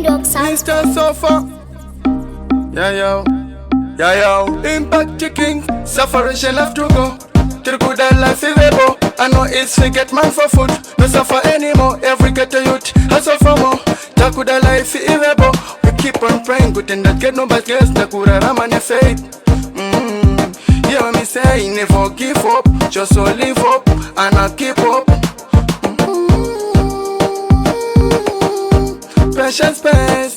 Windhoek Soundz. Mr. Sofa. Yeah, yo. Impact king. Sufferation have to go. Till good life is able. I know it's forget man for food. No suffer anymore. Every ghetto youth has suffer more. Takuda life is able. We keep on praying. Good and that get no bad guess. Nakura Ramane faith. Yeah, me say never give up. Just so live up and I keep up. Precious space.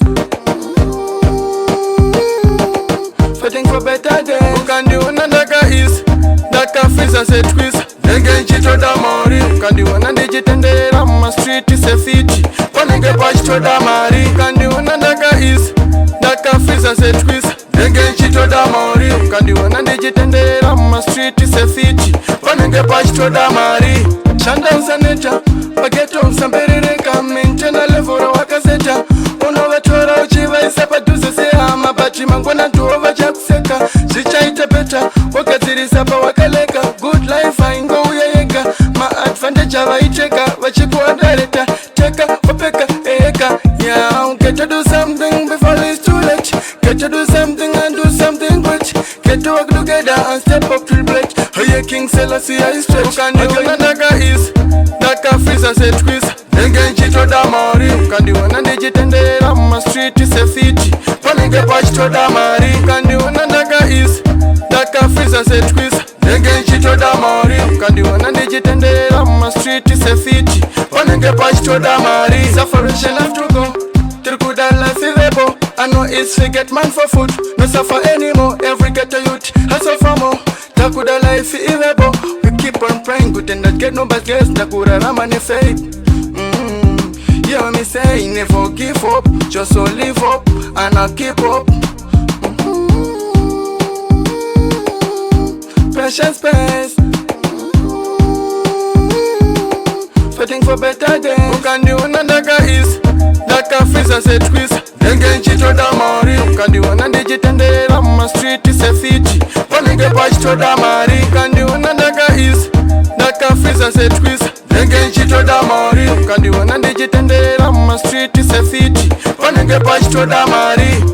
Fighting for better days. Kandi unandaka is Daka fisa se twist Ndengendichitoda mori Kandi unandijitendera ma street se fiti Panenge pachitoda mari Kandi unandaka is Daka fisa se twist Ndengendichitoda mori Kandi unandijitendera ma street se fiti Panenge pachitoda mari Shanda usaneta Pageto usamberireka Minchena levora wakaseta Unovatora uchiva isapa duze se ama Bachi mangwana tuova chakuseka Zichaita beta Wakazirisapa wakaleka Good life aingo uyayeka Ma advantage avaiteka Vachikuwa direta Teka wapeka eka Yeah, get to do something before it's too late. Get to do something and do something great. Get to work together and step up to the plate. Hey, King Selassie, I stretch. Kandi unandaka is Daka fisa se twist Ndengendichitoda mori Kandi unandijitendera ma street se fiti Panenge pachitoda mari Kandi unandaka is Daka fisa se twist Ndengendichitoda mori Kandi unandijitendera ma street se fiti Panenge pachitoda mari Sufferation have to go Till good life is able. I know it's forget man for food. No suffer anymore. Every ghetto youth has suffer more. Takuda life is able. We keep on praying good and not get no bad guess. Nakura Ramane faith. Yeah, me say never give up. Just so live up and I keep up. Precious space. Fighting for better days. Kandi unandaka is Daka fisa se twist Ndengendichitoda mori Kandi unandijitendera ma street se fiti Panenge pachitoda mari Kandi unandaka is Daka fisa se twist Ndengendichitoda mori Kandi unandijitendera ma street se fiti Panenge pachitoda mari